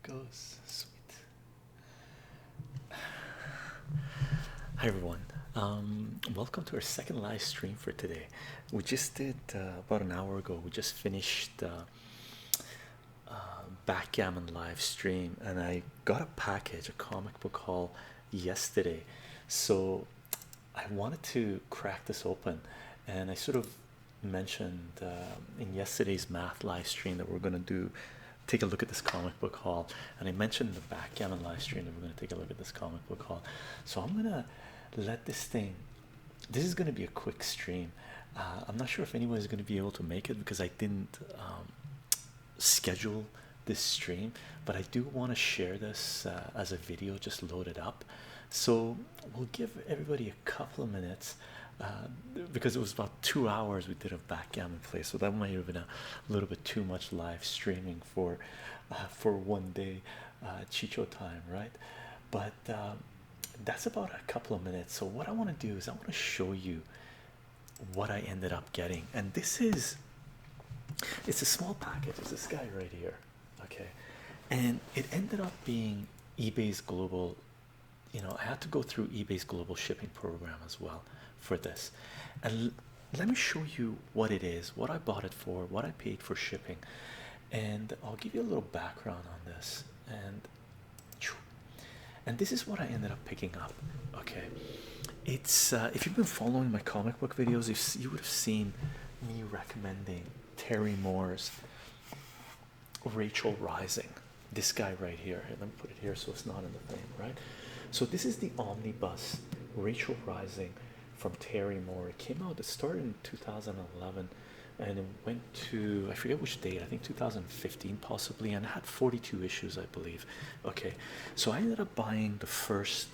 it goes. Sweet. Hi everyone. Welcome to our second live stream for today. We just did about an hour ago. We just finished backgammon live stream, and I got a package, a comic book haul yesterday. So I wanted to crack this open, and I sort of mentioned in yesterday's math live stream that we're going to do take a look at this comic book haul, and I mentioned in the backgammon live stream that we're going to take a look at this comic book haul. So I'm gonna let this thing. This is going to be a quick stream. I'm not sure if anyone is going to be able to make it because I didn't schedule this stream, but I do want to share this as a video just loaded up. So we'll give everybody a couple of minutes because it was about 2 hours we did a backgammon play, so that might have been a little bit too much live streaming for one day chycho time, right? But that's about a couple of minutes. So what I want to do is I want to show you what I ended up getting, and it's a small package. It's this guy right here, okay, and it ended up being eBay's global. I had to go through eBay's global shipping program as well for this, and let me show you what it is, what I bought it for, what I paid for shipping, and I'll give you a little background on this. And this is what I ended up picking up. Okay, it's if you've been following my comic book videos, you would have seen me recommending Terry Moore's Rachel Rising. This guy right here. Here, let me put it here so it's not in the frame, right? So this is the omnibus Rachel Rising from Terry Moore. It came out. It started in 2011, and it went to, I forget which date. I think 2015 possibly, and it had 42 issues, I believe. Okay, so I ended up buying the first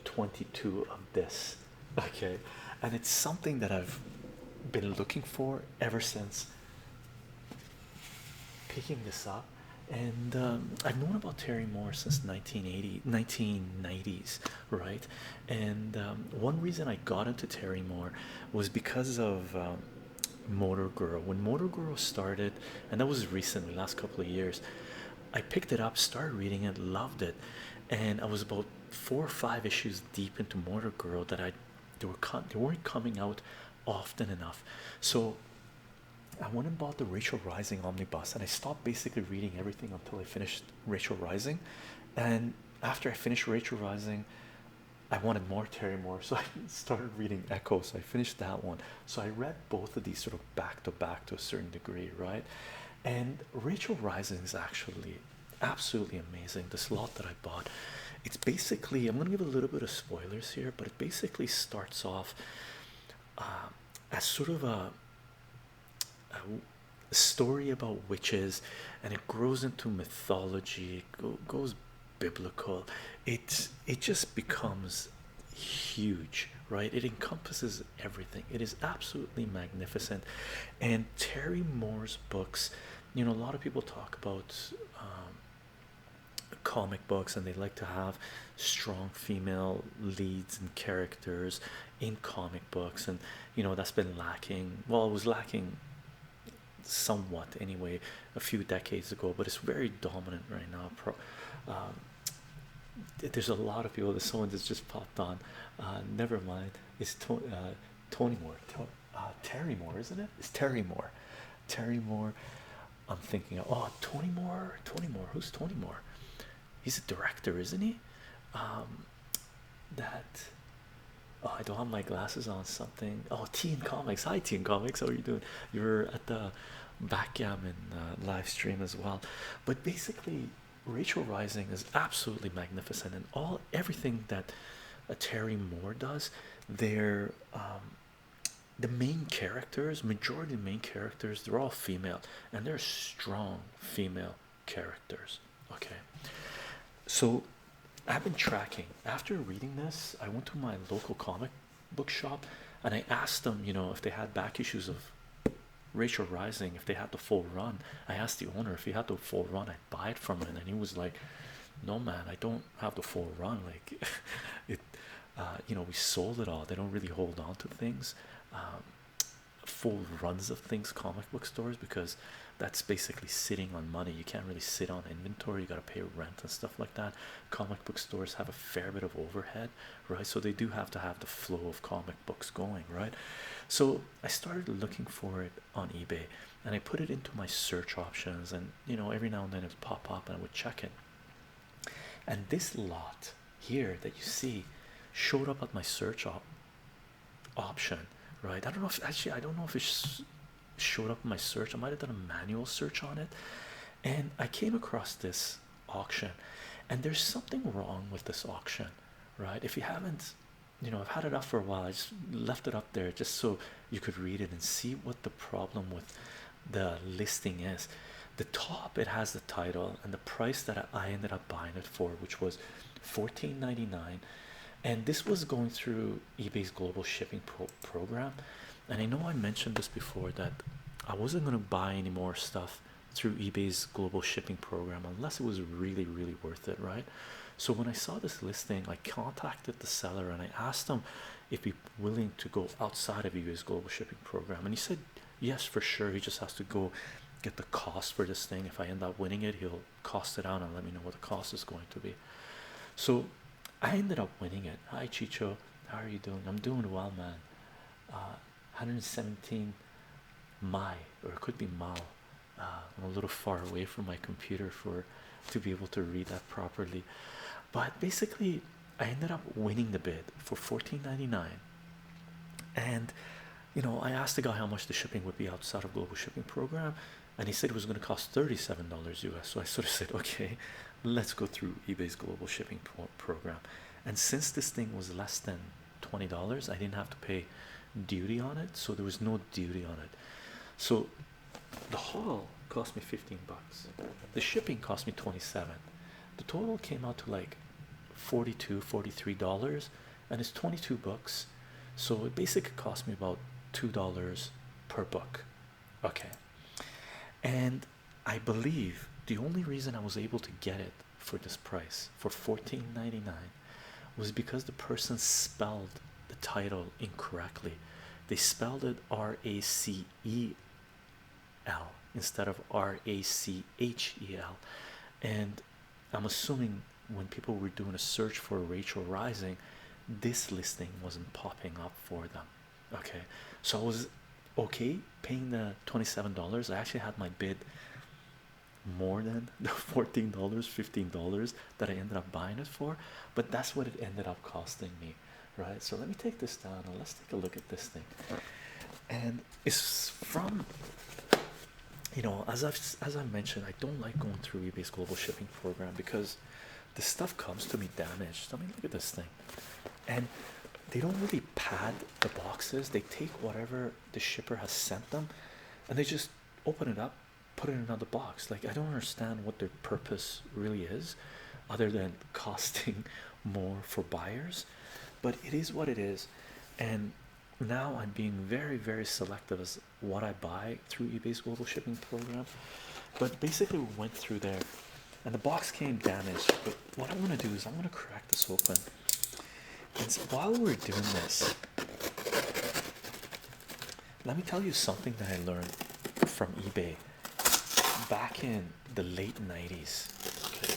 22 of this. Okay, and it's something that I've been looking for ever since picking this up. And I've known about Terry Moore since 1990s, right? And one reason I got into Terry Moore was because of Motor Girl. When Motor Girl started, and that was recently, last couple of years, I picked it up, started reading it, loved it, and I was about 4 or 5 issues deep into Motor Girl that they weren't coming out often enough. So I went and bought the Rachel Rising omnibus, and I stopped basically reading everything until I finished Rachel Rising. And after I finished Rachel Rising, I wanted more Terry Moore, so I started reading Echo. So I finished that one. So I read both of these sort of back to back to a certain degree, right? And Rachel Rising is actually absolutely amazing. This lot that I bought, it's basically, I'm going to give a little bit of spoilers here, but it basically starts off as sort of a story about witches, and it grows into mythology. Goes biblical. It just becomes huge, right? It encompasses everything. It is absolutely magnificent. And Terry Moore's books, a lot of people talk about comic books, and they like to have strong female leads and characters in comic books, and that's been lacking. Well, it was lacking somewhat anyway a few decades ago, but it's very dominant right now. There's a lot of people. There's someone that's just popped on. Never mind. It's Tony Moore. Terry Moore, isn't it? It's Terry Moore. Terry Moore. I'm thinking of, Tony Moore. Tony Moore. Who's Tony Moore? He's a director, isn't he? That. Oh, I don't have my glasses on. Something. Oh, Teen Comics. Hi, Teen Comics. How are you doing? You're at the backgammon live stream as well. But basically, Rachel Rising is absolutely magnificent, and everything that Terry Moore does, they're the main characters, majority of the main characters, they're all female, and they're strong female characters. Okay, so I've been tracking. After reading this, I went to my local comic book shop, and I asked them, if they had back issues of Rachel Rising, if they had the full run. I asked the owner if he had the full run, I'd buy it from him, and he was like, "No, man, I don't have the full run. Like, we sold it all. They don't really hold on to things." full runs of things, comic book stores, because that's basically sitting on money. You can't really sit on inventory, you got to pay rent and stuff like that. Comic book stores have a fair bit of overhead, right? So they do have to have the flow of comic books going, right? So I started looking for it on eBay, and I put it into my search options, and every now and then it would pop up and I would check it. And this lot here that you see showed up at my search option, right? I don't know if actually, I don't know if it showed up in my search. I might have done a manual search on it, and I came across this auction. And there's something wrong with this auction, right? If you haven't, I've had it up for a while. I just left it up there just so you could read it and see what the problem with the listing is. The top, it has the title and the price that I ended up buying it for, which was $14.99. And this was going through eBay's global shipping program. And I know I mentioned this before, that I wasn't going to buy any more stuff through eBay's global shipping program unless it was really, really worth it, right? So when I saw this listing, I contacted the seller and I asked him if he'd be willing to go outside of eBay's global shipping program, and he said yes, for sure. He just has to go get the cost for this thing. If I end up winning it, he'll cost it out and let me know what the cost is going to be. So I ended up winning it. Hi Chycho, how are you doing? I'm doing well, man. 117 Mai, or it could be Mao. I'm a little far away from my computer to be able to read that properly, but basically I ended up winning the bid for $14.99. And I asked the guy how much the shipping would be outside of global shipping program, and he said it was going to cost $37 US. So I sort of said, okay, let's go through eBay's global shipping program. And since this thing was less than $20, I didn't have to pay duty on it, so there was no duty on it. So the haul cost me 15 bucks, the shipping cost me 27. The total came out to like $43, and it's 22 bucks. So it basically cost me about $2 per book. Okay. And I believe the only reason I was able to get it for this price, for $14.99, was because the person spelled the title incorrectly. They spelled it Racel instead of Rachl. And I'm assuming when people were doing a search for Rachel Rising, this listing wasn't popping up for them. Okay, so I was okay paying the $27. I actually had my bid more than the $14, $15 that I ended up buying it for, but that's what it ended up costing me, right? So let me take this down and let's take a look at this thing. And it's from, as I mentioned, I don't like going through eBay's global shipping program because the stuff comes to me damaged. I mean, look at this thing. And they don't really pad the boxes. They take whatever the shipper has sent them and they just open it up, put it in another box. Like, I don't understand what their purpose really is other than costing more for buyers, but it is what it is. And now I'm being very, very selective as what I buy through eBay's global shipping program. But basically we went through there and the box came damaged. But what I want to do is I'm going to crack this open. And so while we're doing this, let me tell you something that I learned from eBay back in the late 90s. Okay,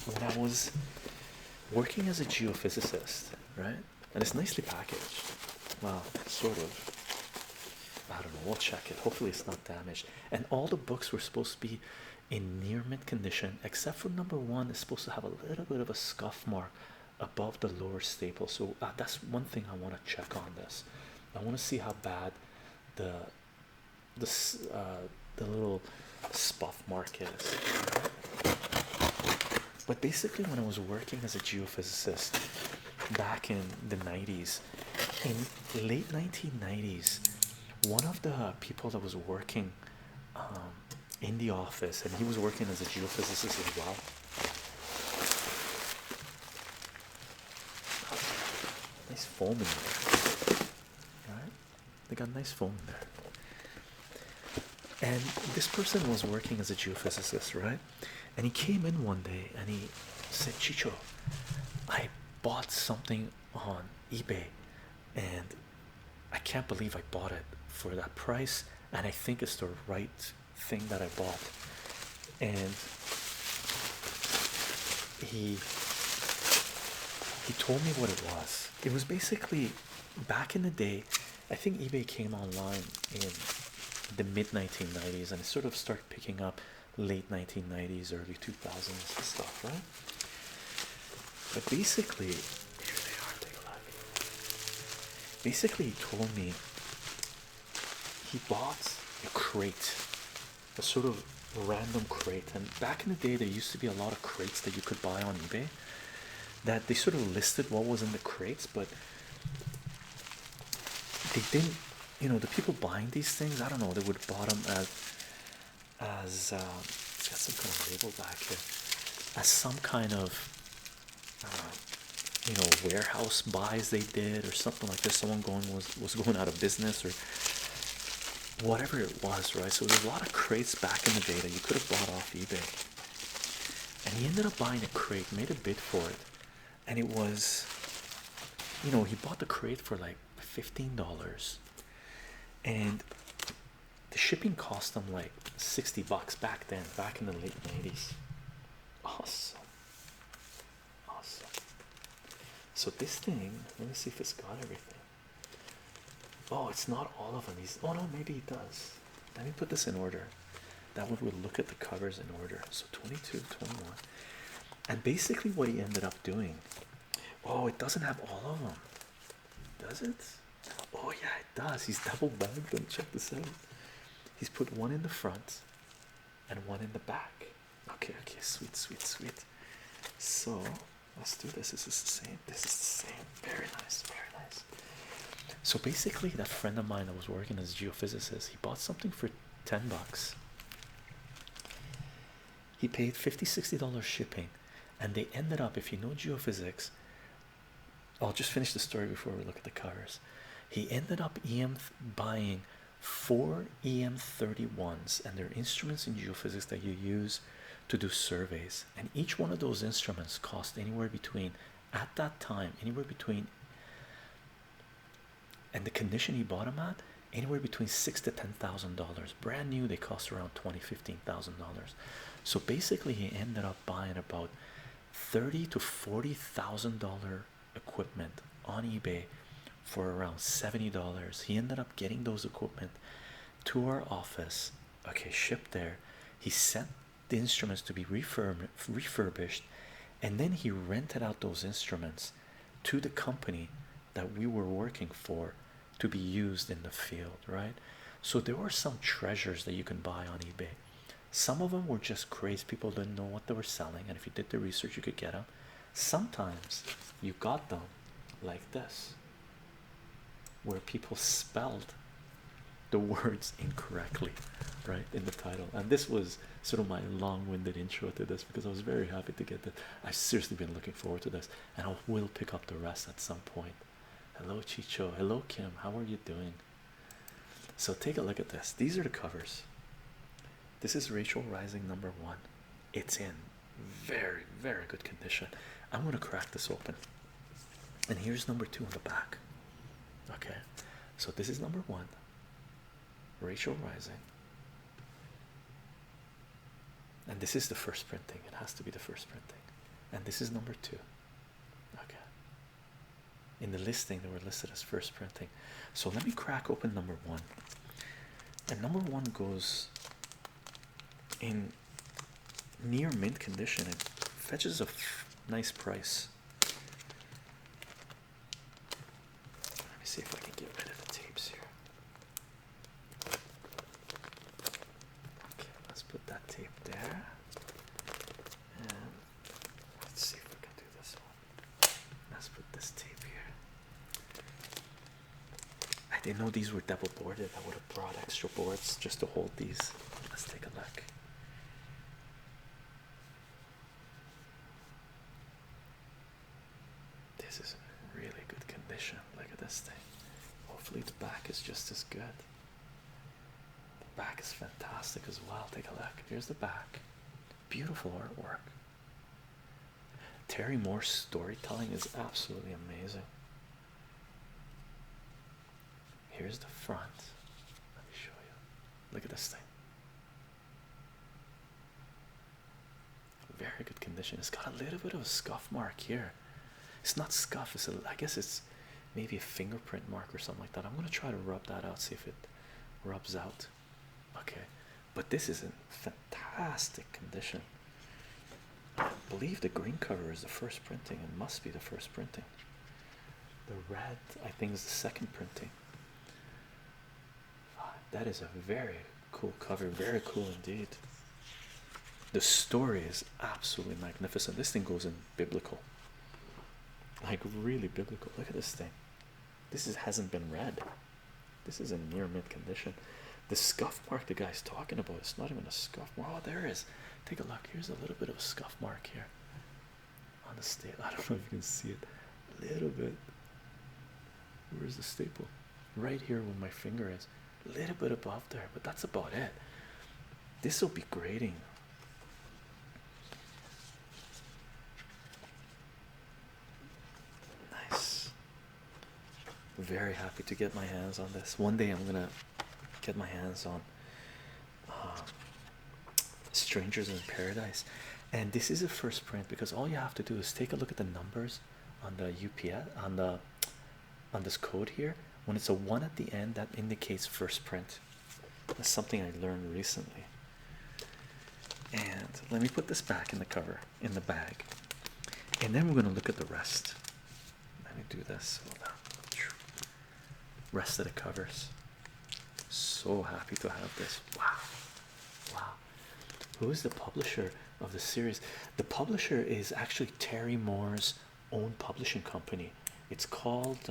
when I was working as a geophysicist, right? And it's nicely packaged. Well, sort of. I don't know, we'll check it. Hopefully it's not damaged. And all the books were supposed to be in near mint condition, except for number 1 is supposed to have a little bit of a scuff mark above the lower staple. So that's one thing I want to check on this. I want to see how bad the little scuff mark is. But basically when I was working as a geophysicist back in the 90s, in late 1990s, one of the people that was working in the office, and he was working as a geophysicist as well. Nice foam in there, right? They got nice foam in there. And this person was working as a geophysicist, right? And he came in one day and he said, Chycho, I bought something on eBay and I can't believe I bought it. for that price, and I think it's the right thing that I bought. And he he told me what it was. It was basically back in the day. I think eBay came online in the mid 1990s, and it sort of started picking up late 1990s, early 2000s stuff, right? But basically, here they are. Take a look. Basically, he told me he bought a crate, a sort of random crate. And back in the day, there used to be a lot of crates that you could buy on eBay that they sort of listed what was in the crates, but they didn't, the people buying these things, I don't know, they would have bought them as it's got some kind of label back here, as some kind of warehouse buys they did or something like this. Someone was going out of business or whatever it was, right? So there's a lot of crates back in the day that you could have bought off eBay, and he ended up buying a crate, made a bid for it, and it was, he bought the crate for like $15, and the shipping cost him like $60 back then, back in the late 90s. Awesome. So this thing, let me see if it's got everything. Oh, it's not all of them. Oh no, maybe he does. Let me put this in order. That way we'll look at the covers in order. So 22, 21. And basically what he ended up doing, oh, it doesn't have all of them, does it? Oh yeah, it does. He's double bagged them. Check this out. He's put one in the front and one in the back. Okay, sweet. So let's do this. This is the same. Very nice. So basically, that friend of mine that was working as a geophysicist, he bought something for $10. He paid $50-60 shipping, and they ended up, if you know geophysics, I'll just finish the story before we look at the covers. He ended up buying 4 EM31s, and they're instruments in geophysics that you use to do surveys, and each one of those instruments cost anywhere between, at that time, and the condition he bought them at, anywhere between $6,000 to $10,000. Brand new, they cost around $15,000. So basically, he ended up buying about $30,000 to $40,000 equipment on eBay for around $70. He ended up getting those equipment to our office, okay, shipped there. He sent the instruments to be refurbished, and then he rented out those instruments to the company that we were working for to be used in the field, right? So there were some treasures that you can buy on eBay. Some of them were just crazy. People didn't know what they were selling, and if you did the research, you could get them. Sometimes you got them like this, where people spelled the words incorrectly, right, in the title. And this was sort of my long-winded intro to this, because I was very happy to get that. I've seriously been looking forward to this, and I will pick up the rest at some point. Hello Chycho, hello Kim, how are you doing? So take a look at this. These are the covers. This is Rachel Rising number 1. It's in very good condition. I'm going to crack this open, and here's number 2 on the back. Okay, so this is number 1, Rachel Rising, and this is the first printing. It has to be the first printing. And this is number 2. Okay, in the listing they were listed as first printing. So let me crack open number 1, and number 1 goes in near mint condition. It fetches a nice price. Let me see if I can get rid of the tapes here. Okay, let's put that tape there, and let's see if we can do this one. Let's put this tape here. I didn't know these were double boarded. I would have brought extra boards just to hold these. Let's take a look. This is in really good condition. Look at this thing. Hopefully the back is just as good. The back is fantastic as well. Take a look. Here's the back. Beautiful artwork. Terry Moore's storytelling is absolutely amazing. Here's the front. condition. It's got a little bit of a scuff mark here. It's not scuff, I guess it's maybe a fingerprint mark or something like that. I'm gonna try to rub that out, see if it rubs out. Okay, but this is in fantastic condition. I believe the green cover is the first printing. It must be the first printing. The red, I think, is the second printing. That is a very cool cover, very cool indeed. The story is absolutely magnificent. This thing goes in biblical, like really biblical. Look at this thing. Hasn't been read. This is in near mint condition. The scuff mark the guy's talking about, it's not even a scuff mark. Oh, there is. Take a look. Here's a little bit of a scuff mark here on the staple. I don't know if you can see it. A little bit. Where's the staple? Right here where my finger is. A little bit above there, but that's about it. This will be grading. Nice. Very happy to get my hands on this. One day I'm gonna get my hands on Strangers in Paradise, and this is a first print because all you have to do is take a look at the numbers on the UPS on this code here. When it's a 1 at the end, that indicates first print. That's something I learned recently. And let me put this back in the cover, in the bag, and then we're going to look at the rest. Let me do this. Hold on. Rest of the covers. So happy to have this. Wow. Who is the publisher of the series? The publisher is actually Terry Moore's own publishing company. It's called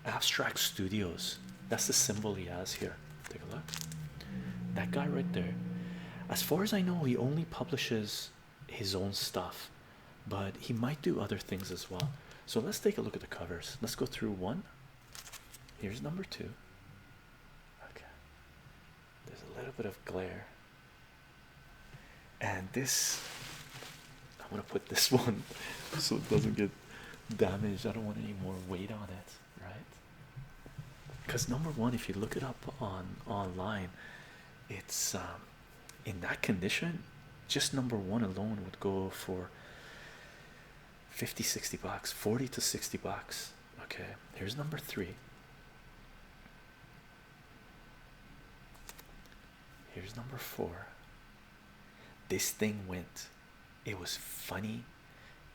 Abstract Studios. That's the symbol he has here. Take a look. That guy right there. As far as I know, he only publishes his own stuff, but he might do other things as well. So let's take a look at the covers. Let's go through one. Here's number 2. Okay. There's a little bit of glare. And this, I'm gonna put this one so it doesn't get damaged. I don't want any more weight on it, right? Because number 1, if you look it up online, it's in that condition, just number 1 alone would go for 50-60 bucks, 40 to 60 bucks. Okay, here's number 3. Here's number 4. This thing went, it was funny,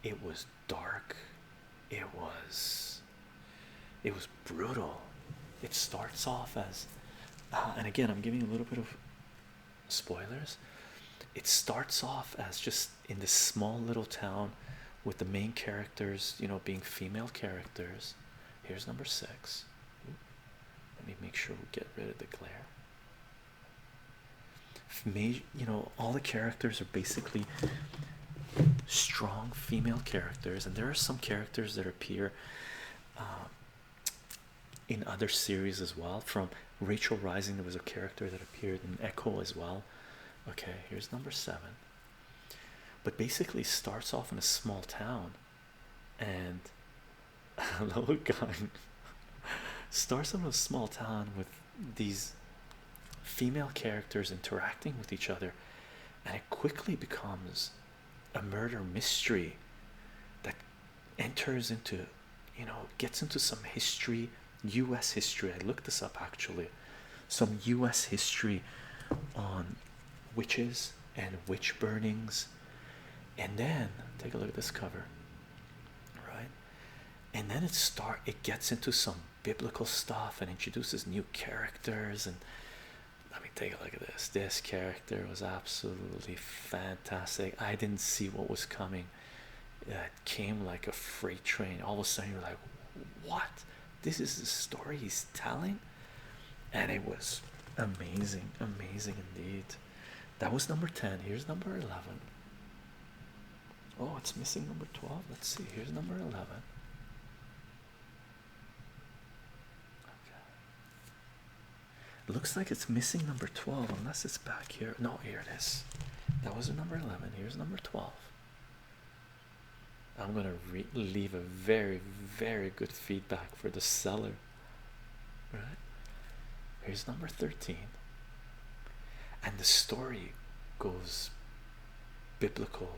it was dark, it was brutal. It starts off as and again, I'm giving a little bit of spoilers. It starts off as just in this small little town with the main characters, you know, being female characters. Here's number 6. Let me make sure we get rid of the glare. You know, all the characters are basically strong female characters, and there are some characters that appear in other series as well. From Rachel Rising, there was a character that appeared in Echo as well. Okay, here's number 7. But basically starts off in a small town, and a little guy starts in a small town with these female characters interacting with each other, and it quickly becomes a murder mystery that enters into, you know, gets into some history, US history. I looked this up actually, some US history on witches and witch burnings. And then take a look at this cover, right? And then it gets into some biblical stuff and introduces new characters. And let me take a look at this. This character was absolutely fantastic. I didn't see what was coming. It came like a freight train. All of a sudden you're like, what? This is the story he's telling? And it was amazing, amazing indeed. That was number 10. Here's number 11. Oh, it's missing number 12. Let's see. Here's number 11. Looks like it's missing number 12 unless it's back here. No, here it is. That was a number 11. Here's number 12. I'm gonna leave a very, very good feedback for the seller, right? Here's number 13, and the story goes biblical,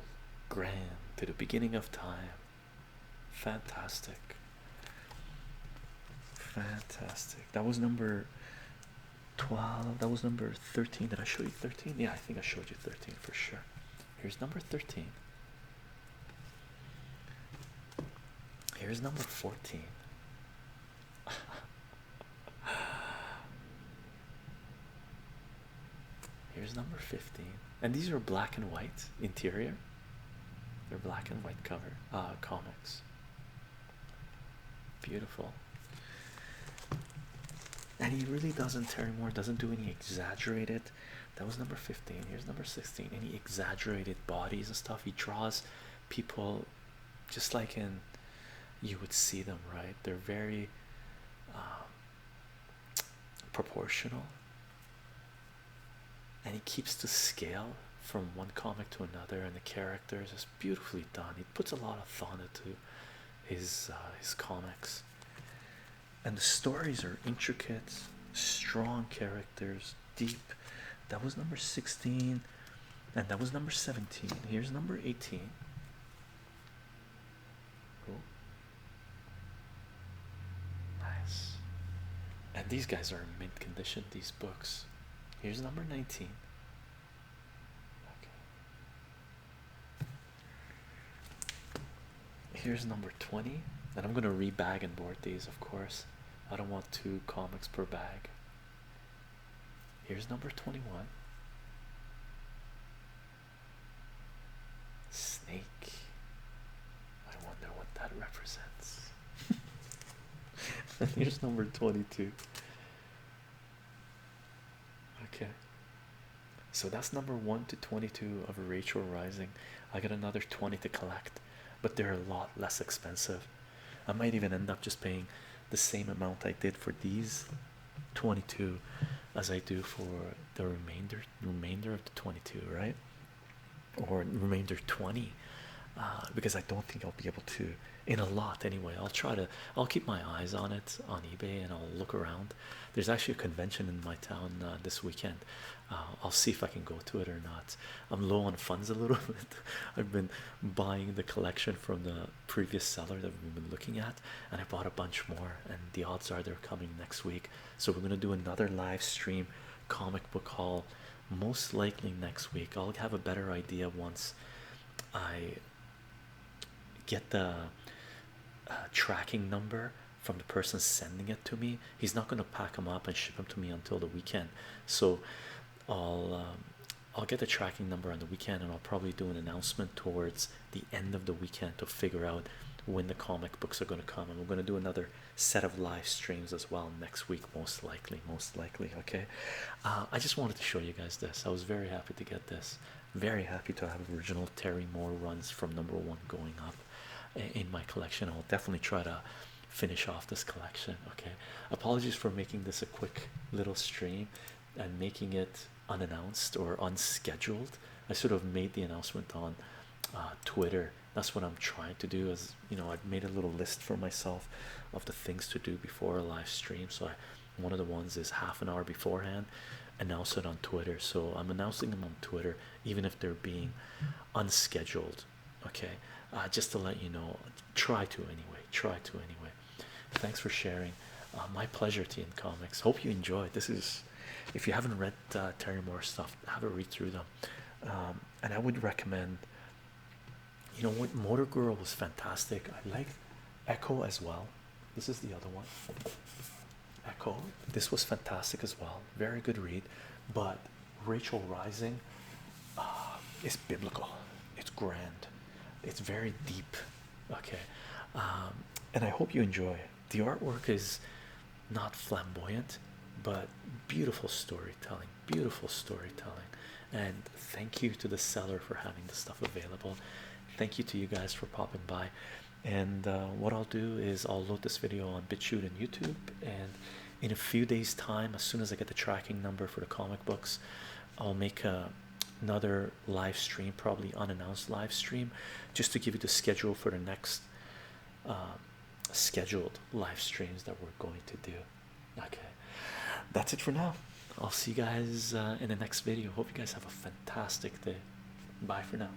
grand, to the beginning of time. Fantastic. Fantastic. That was number 12. That was number 13. Did I show you 13? Yeah, I think I showed you 13 for sure. Here's number 13. Here's number 14. Here's number 15. And these are black and white interior. They're black and white cover comics. Beautiful. And he really doesn't, Terry Moore doesn't do any exaggerated. That was number 15. Here's number 16. Any exaggerated bodies and stuff. He draws people just like in you would see them, right? They're very proportional, and he keeps the scale from one comic to another, and the characters is beautifully done. He puts a lot of thought into his comics, and the stories are intricate, strong characters, deep. That was number 16, and that was number 17. Here's number 18. Cool. Nice. And these guys are in mint condition, these books. Here's number 19. Okay. Here's number 20. And I'm going to re-bag and board these, of course. I don't want 2 comics per bag. Here's number 21. Snake. I wonder what that represents. Here's number 22. Okay. So that's number 1 to 22 of Rachel Rising. I got another 20 to collect, but they're a lot less expensive. I might even end up just paying the same amount I did for these 22 as I do for the remainder of the 22, right? Or remainder 20, because I don't think I'll be able to in a lot anyway. I'll keep my eyes on it on eBay, and I'll look around. There's actually a convention in my town this weekend. I'll see if I can go to it or not. I'm low on funds a little bit. I've been buying the collection from the previous seller that we've been looking at, and I bought a bunch more, and the odds are they're coming next week. So we're going to do another live stream comic book haul, most likely next week. I'll have a better idea once I get the tracking number from the person sending it to me. He's not going to pack them up and ship them to me until the weekend, so I'll get the tracking number on the weekend, and I'll probably do an announcement towards the end of the weekend to figure out when the comic books are going to come. And we're going to do another set of live streams as well next week, most likely. Okay. I just wanted to show you guys this. I was very happy to get this, very happy to have original Terry Moore runs from number 1 going up in my collection. I'll definitely try to finish off this collection. Okay, apologies for making this a quick little stream and making it unannounced or unscheduled. I sort of made the announcement on Twitter. That's what I'm trying to do. As you know, I've made a little list for myself of the things to do before a live stream. So one of the ones is half an hour beforehand, announce it on Twitter. So I'm announcing them on Twitter even if they're being unscheduled. Okay, just to let you know. Try to anyway. Thanks for sharing. My pleasure, Teen Comics. Hope you enjoyed. This is, if you haven't read Terry Moore stuff, have a read through them. And I would recommend, you know what, Motor Girl was fantastic. I liked Echo as well. This is the other one, Echo. This was fantastic as well. Very good read. But Rachel Rising is biblical. It's grand. It's very deep. Okay. And I hope you enjoy. The artwork is not flamboyant, but beautiful storytelling. And thank you to the seller for having the stuff available. Thank you to you guys for popping by. And what I'll do is I'll load this video on BitChute and YouTube, and in a few days time, as soon as I get the tracking number for the comic books, I'll make another live stream, probably unannounced live stream, just to give you the schedule for the next scheduled live streams that we're going to do. Okay, that's it for now. I'll see you guys in the next video. Hope you guys have a fantastic day. Bye for now.